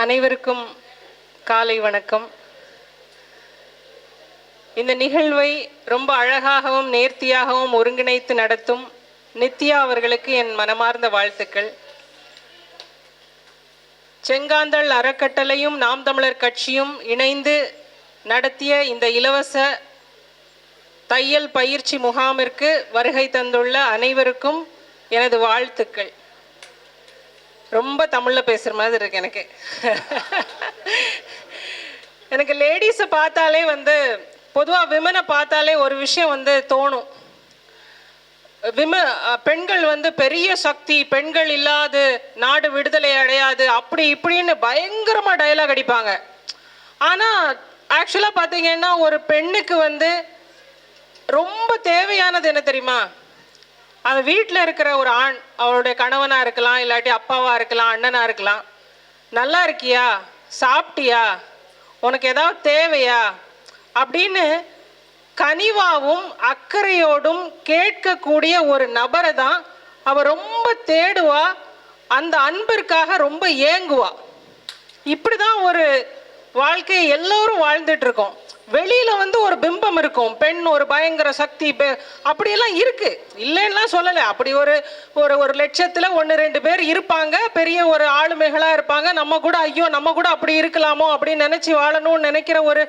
அனைவருக்கும் காலை வணக்கம். இந்த நிகழ்வை ரொம்ப அழகாகவும் நேர்த்தியாகவும் ஒருங்கிணைத்து நடத்தும் நித்யா அவர்களுக்கு என் மனமார்ந்த வாழ்த்துக்கள். செங்காந்தள் அறக்கட்டளையும் நாம் தமிழர் கட்சியும் இணைந்து நடத்திய இந்த இலவச தையல் பயிற்சி முகாமிற்கு வருகை தந்துள்ள அனைவருக்கும் எனது வாழ்த்துக்கள். ரொம்ப தமிழில் பேசுகிற மாதிரி இருக்கு எனக்கு. எனக்கு லேடிஸை பார்த்தாலே பொதுவாக விமனை பார்த்தாலே ஒரு விஷயம் தோணும். பெண்கள் பெரிய சக்தி, பெண்கள் இல்லாது நாடு விடுதலை அடையாது, அப்படி இப்படின்னு பயங்கரமாக டயலாக் அடிப்பாங்க. ஆனால் ஆக்சுவலாக பார்த்தீங்கன்னா ஒரு பெண்ணுக்கு ரொம்ப தேவையானது என்ன தெரியுமா? அந்த வீட்டில் இருக்கிற ஒரு ஆண், அவளுடைய கணவனாக இருக்கலாம், இல்லாட்டி அப்பாவாக இருக்கலாம், அண்ணனாக இருக்கலாம். நல்லா இருக்கியா, சாப்பிட்டியா, உனக்கு ஏதாவது தேவையா அப்படின்னு கனிவாவும் அக்கறையோடும் கேட்கக்கூடிய ஒரு நபரை தான் அவள் ரொம்ப தேடுவா. அந்த அன்பிற்காக ரொம்ப ஏங்குவா. இப்படி தான் ஒரு வாழ்க்கையை எல்லோரும் வாழ்ந்துட்டு இருக்கோம். வெளியில ஒரு பிம்பம் இருக்கும், பெண் ஒரு பயங்கர சக்தி, அப்படியெல்லாம் இருக்கு, இல்லைன்னா சொல்லலை. அப்படி ஒரு லட்சத்தில் 1-2 பேர் இருப்பாங்க, பெரிய ஒரு ஆளுமைகளா இருப்பாங்க. நம்ம கூட ஐயோ நம்ம கூட அப்படி இருக்கலாமோ அப்படின்னு நினைச்சு வாழணும்னு நினைக்கிற ஒரு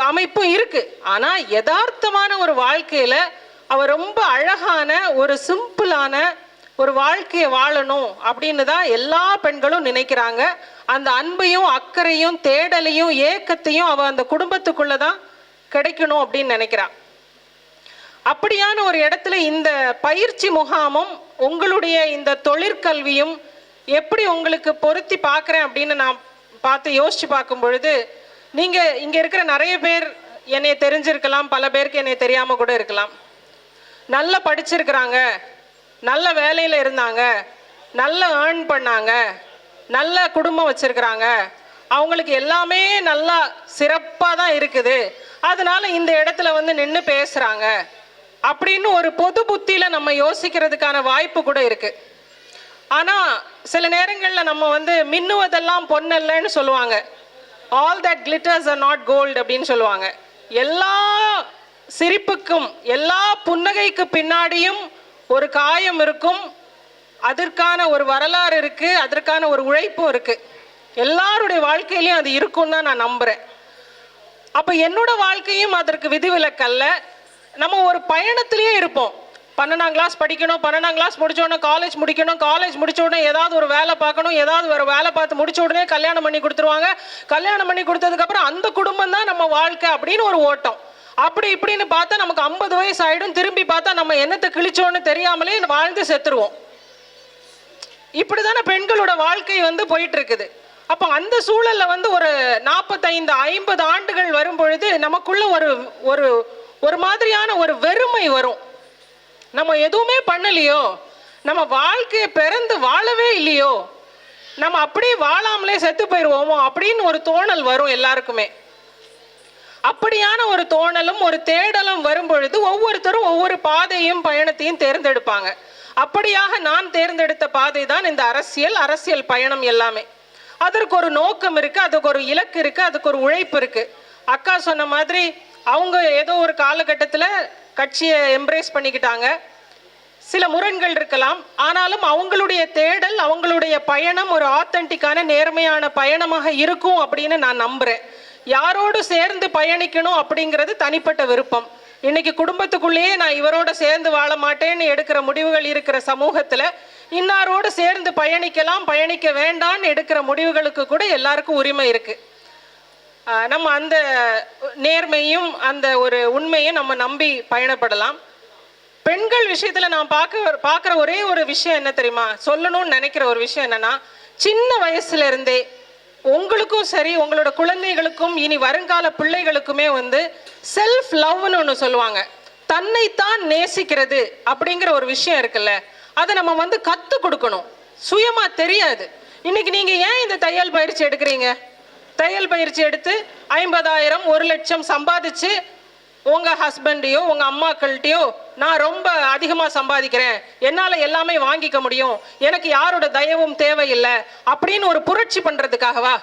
அமைப்பும் இருக்கு. ஆனா யதார்த்தமான ஒரு வாழ்க்கையில அவ ரொம்ப அழகான ஒரு சிம்பிளான ஒரு வாழ்க்கையை வாழணும் அப்படின்னு தான் எல்லா பெண்களும் நினைக்கிறாங்க. அந்த அன்பையும் அக்கறையும் தேடலையும் ஏக்கத்தையும் அவ அந்த குடும்பத்துக்குள்ள தான் கிடைக்கணும் அப்படின்னு நினைக்கிறான். அப்படியான ஒரு இடத்துல இந்த பயிற்சி முகாமும் உங்களுடைய இந்த தொழிற்கல்வியும் எப்படி உங்களுக்கு பொருத்தி பார்க்குறேன் அப்படின்னு நான் யோசிச்சு பார்க்கும் பொழுது, நீங்க இங்க இருக்கிற நிறைய பேர் என்னை தெரிஞ்சிருக்கலாம், பல பேருக்கு என்னை தெரியாம கூட இருக்கலாம். நல்லா படிச்சிருக்கிறாங்க, நல்ல வேலையில் இருந்தாங்க, நல்ல ஏர்ன் பண்ணாங்க, நல்ல குடும்பம் வச்சிருக்கிறாங்க, அவங்களுக்கு எல்லாமே நல்லா சிறப்பாக தான் இருக்குது, அதனால இந்த இடத்துல நின்று பேசுகிறாங்க அப்படின்னு ஒரு பொது புத்தியில் நம்ம யோசிக்கிறதுக்கான வாய்ப்பு கூட இருக்கு. ஆனால் சில நேரங்களில் நம்ம மின்னுவதெல்லாம் பொன்னல்லன்னு சொல்லுவாங்க. All that glitters are not gold அப்படின்னு சொல்லுவாங்க. எல்லா சிரிப்புக்கும் எல்லா புன்னகைக்கு பின்னாடியும் ஒரு காயம் இருக்கும், அதற்கான ஒரு வரலாறு இருக்கு, அதற்கான ஒரு உழைப்பும் இருக்கு. எல்லாருடைய வாழ்க்கையிலையும் அது இருக்கும் தான் நான் நம்புறேன். அப்ப என்னோட வாழ்க்கையும் அதற்கு விதிவிலக்கல்ல. நம்ம ஒரு பயணத்திலேயே இருப்போம். 12ஆம் கிளாஸ் படிக்கணும், 12ஆம் கிளாஸ் முடிச்ச உடனே காலேஜ் முடிக்கணும், காலேஜ் முடிச்ச உடனே ஏதாவது ஒரு வேலை பார்க்கணும், ஏதாவது ஒரு வேலை பார்த்து முடிச்ச உடனே கல்யாணம் பண்ணி கொடுத்துருவாங்க, கல்யாணம் பண்ணி கொடுத்ததுக்கு அப்புறம் அந்த குடும்பம் தான் நம்ம வாழ்க்கை அப்படின்னு ஒரு ஓட்டம். அப்படி இப்படின்னு பார்த்தா நமக்கு 50 வயசு ஆயிடும். திரும்பி பார்த்தா நம்ம என்னத்தை கிழிச்சோன்னு தெரியாமலே வாழ்ந்து செத்துருவோம். இப்படிதானே பெண்களோட வாழ்க்கை போயிட்டு இருக்குது. அப்போ அந்த சூழல்ல ஒரு 45-50 ஆண்டுகள் வரும் பொழுது நமக்குள்ள ஒரு ஒரு மாதிரியான ஒரு வெறுமை வரும். நம்ம எதுவுமே பண்ணலையோ, நம்ம வாழ்க்கையை பிறந்து வாழவே இல்லையோ, நம்ம அப்படியே வாழாமலே செத்து போயிடுவோமோ அப்படின்னு ஒரு தோணல் வரும் எல்லாருக்குமே. அப்படியான ஒரு தோணலும் ஒரு தேடலும் வரும் பொழுது ஒவ்வொருத்தரும் ஒவ்வொரு பாதையும் பயணத்தையும் தேர்ந்தெடுப்பாங்க. அப்படியாக நான் தேர்ந்தெடுத்த பாதை தான் இந்த அரசியல் பயணம். எல்லாமே அதற்கு ஒரு நோக்கம் இருக்கு, அதுக்கு ஒரு இலக்கு இருக்கு, அதுக்கு ஒரு உழைப்பு இருக்கு. அக்கா சொன்ன மாதிரி அவங்க ஏதோ ஒரு காலகட்டத்தில் கட்சியை எம்ப்ரேஸ் பண்ணிக்கிட்டாங்க. சில முரண்கள் இருக்கலாம், ஆனாலும் அவங்களுடைய தேடல், அவங்களுடைய பயணம் ஒரு ஆத்தென்டிக்கான நேர்மையான பயணமாக இருக்கும் அப்படின்னு நான் நம்புறேன். யாரோடு சேர்ந்து பயணிக்கணும் அப்படிங்கிறது தனிப்பட்ட விருப்பம். இன்னைக்கு குடும்பத்துக்குள்ளேயே நான் இவரோட சேர்ந்து வாழ மாட்டேன்னு எடுக்கிற முடிவுகள் இருக்கிற சமூகத்துல இன்னாரோடு சேர்ந்து பயணிக்கலாம், பயணிக்க வேண்டான்னு எடுக்கிற முடிவுகளுக்கு கூட எல்லாருக்கும் உரிமை இருக்கு. நம்ம அந்த நேர்மையும் அந்த ஒரு உண்மையும் நம்ம நம்பி பயணப்படலாம். பெண்கள் விஷயத்துல நான் பார்க்குற ஒரே ஒரு விஷயம் என்ன தெரியுமா, சொல்லணும்னு நினைக்கிற ஒரு விஷயம் என்னன்னா, சின்ன வயசுல இருந்தே உங்களுக்கும் சரி உங்களோட குழந்தைகளுக்கும் இனி வருங்கால பிள்ளைகளுக்குமே செல்ஃப் லவ்னு ஒன்று சொல்லுவாங்க. தன்னைத்தான் நேசிக்கிறது அப்படிங்கிற ஒரு விஷயம் இருக்குல்ல, அதை நம்ம கற்றுக் கொடுக்கணும். சுயமா தெரியாது. இன்னைக்கு நீங்க ஏன் இந்த தையல் பயிற்சி எடுக்கிறீங்க? தையல் பயிற்சி எடுத்து 50,000 1 லட்சம் சம்பாதிச்சு உங்க ஹஸ்பண்டையோ உங்க அம்மாக்கள்கிட்டயோ நான் ரொம்ப அதிகமாக சம்பாதிக்கிறேன், என்னால் எல்லாமே வாங்கிக்க முடியும், எனக்கு யாரோட தயவும் தேவையில்லை அப்படின்னு ஒரு புரட்சி பண்ணுறதுக்காகவா?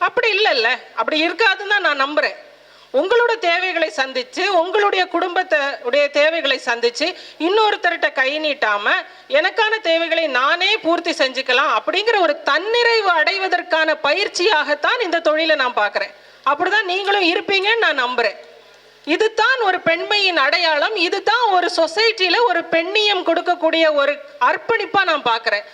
அப்படி இல்லைல்ல, அப்படி இருக்காதுன்னு தான் நான் நம்புகிறேன். உங்களோட தேவைகளை சந்தித்து, உங்களுடைய குடும்பத்துடைய தேவைகளை சந்தித்து, இன்னொருத்தர்கிட்ட கை நீட்டாம எனக்கான தேவைகளை நானே பூர்த்தி செஞ்சுக்கலாம் அப்படிங்கிற ஒரு தன்னிறைவு அடைவதற்கான பயிற்சியாகத்தான் இந்த தொழிலை நான் பார்க்குறேன். அப்படிதான் நீங்களும் இருப்பீங்கன்னு நான் நம்புகிறேன். இதுதான் ஒரு பெண்மையின் அடையாளம். இதுதான் ஒரு சொசைட்டில ஒரு பெண்ணியம் கொடுக்கக்கூடிய ஒரு அர்ப்பணிப்பா நான் பார்க்கிறேன்.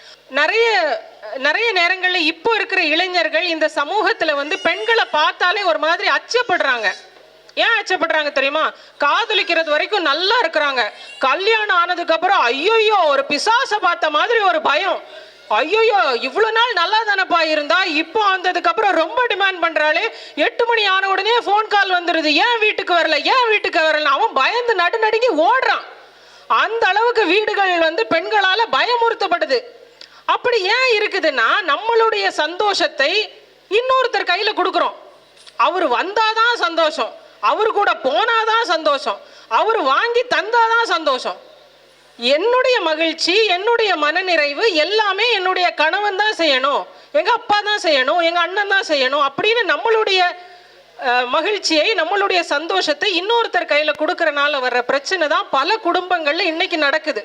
நிறைய நேரங்கள்ல இப்போ இருக்கிற இளைஞர்கள் இந்த சமூகத்துல வந்து பெண்களை பார்த்தாலே ஒரு மாதிரி அச்சப்படுறாங்க. ஏன் அச்சப்படுறாங்க தெரியுமா? காதலிக்கிறது வரைக்கும் நல்லா இருக்கிறாங்க, கல்யாணம் ஆனதுக்கு அப்புறம் ஐயோயோ ஒரு பிசாசை பார்த்த மாதிரி ஒரு பயம். ஐயோயோ இவ்வளவு நாள் நல்லா தானப்பா இருந்தா, இப்போ வந்ததுக்கு அப்புறம் ரொம்ப டிமாண்ட் பண்றாளே, 8 மணி ஆன உடனே போன் கால் வந்துருது, ஏன் வீட்டுக்கு வரல ஏன் வீட்டுக்கு வரல, அவன் பயந்து நடுநடுங்கி ஓடுறான். அந்த அளவுக்கு வீடுகள் வந்து பெண்களால பயமுறுத்தப்படுது. அப்படி ஏன் இருக்குதுன்னா, நம்மளுடைய சந்தோஷத்தை இன்னொருத்தர் கையில கொடுக்குறோம். அவர் வந்தாதான் சந்தோஷம், அவரு கூட போனாதான் சந்தோஷம், அவர் வாங்கி தந்தாதான் சந்தோஷம். என்னுடைய மகிழ்ச்சி, என்னுடைய மனநிறைவு எல்லாமே என்னுடைய கணவன் தான் செய்யணும், எங்க அப்பா தான் செய்யணும், எங்க அண்ணன் தான் செய்யணும் அப்படின்னு நம்மளுடைய மகிழ்ச்சியை, நம்மளுடைய சந்தோஷத்தை இன்னொருத்தர் கையில கொடுக்கறனால வர்ற பிரச்சனை தான் பல குடும்பங்கள்ல இன்னைக்கு நடக்குது.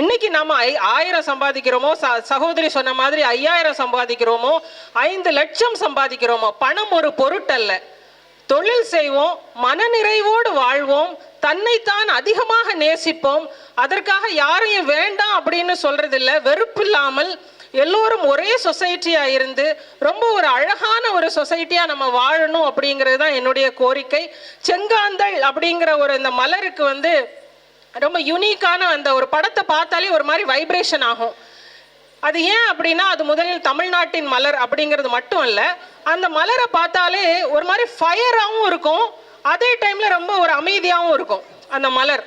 இன்னைக்கு நம்ம 1000 சம்பாதிக்கிறோமோ, சகோதரி சொன்ன மாதிரி 5000 சம்பாதிக்கிறோமோ, 5 லட்சம் சம்பாதிக்கிறோமோ, பணம் ஒரு பொருட்டல்ல. தொழில் செய்வோம், மனநிறைவோடு வாழ்வோம், தன்னைத்தான் அதிகமாக நேசிப்போம். அதற்காக யாரையும் வேண்டாம் அப்படின்னு சொல்றது இல்லை. வெறுப்பில்லாமல் எல்லோரும் ஒரே சொசைட்டியா இருந்து ரொம்ப ஒரு அழகான ஒரு சொசைட்டியா நம்ம வாழணும் அப்படிங்கிறது தான் என்னுடைய கோரிக்கை. செங்காந்தள் அப்படிங்கிற ஒரு இந்த மலருக்கு வந்து ரொம்ப யூனிக்கான அந்த ஒரு படத்தை பார்த்தாலே ஒரு மாதிரி வைப்ரேஷன் ஆகும். அது ஏன் அப்படின்னா, அது முதலில் தமிழ்நாட்டின் மலர் அப்படிங்கிறது மட்டும் இல்ல, அந்த மலரை பார்த்தாலே ஒரு மாதிரி ஃபயராகவும் இருக்கும், அதே டைம்ல ரொம்ப ஒரு அமைதியாகவும் இருக்கும் அந்த மலர்.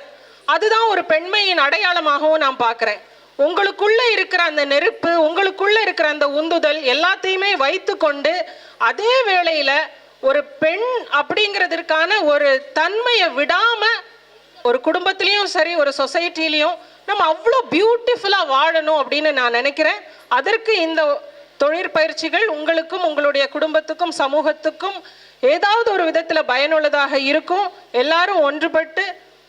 அதுதான் ஒரு பெண்மையின் அடையாளமாகவும் நான் பார்க்குறேன். உங்களுக்குள்ள இருக்கிற அந்த நெருப்பு, உங்களுக்குள்ள இருக்கிற அந்த உந்துதல் எல்லாத்தையுமே வைத்து கொண்டு, அதே வேளையில ஒரு பெண் அப்படிங்கிறதுக்கான ஒரு தன்மையை விடாம ஒரு குடும்பத்திலையும் சரி, ஒரு சொசைட்டிலையும் நம்ம அவ்வளோ பியூட்டிஃபுல்லாக வாழணும் அப்படின்னு நான் நினைக்கிறேன். அதற்கு இந்த தொழிற்பயிற்சிகள் உங்களுக்கும் உங்களுடைய குடும்பத்துக்கும் சமூகத்துக்கும் ஏதாவது ஒரு விதத்தில் பயனுள்ளதாக இருக்கும். எல்லாரும் ஒன்றுபட்டு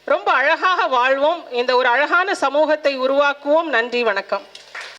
ரொம்ப அழகாக வாழ்வோம், இந்த ஒரு அழகான சமூகத்தை உருவாக்குவோம். நன்றி, வணக்கம்.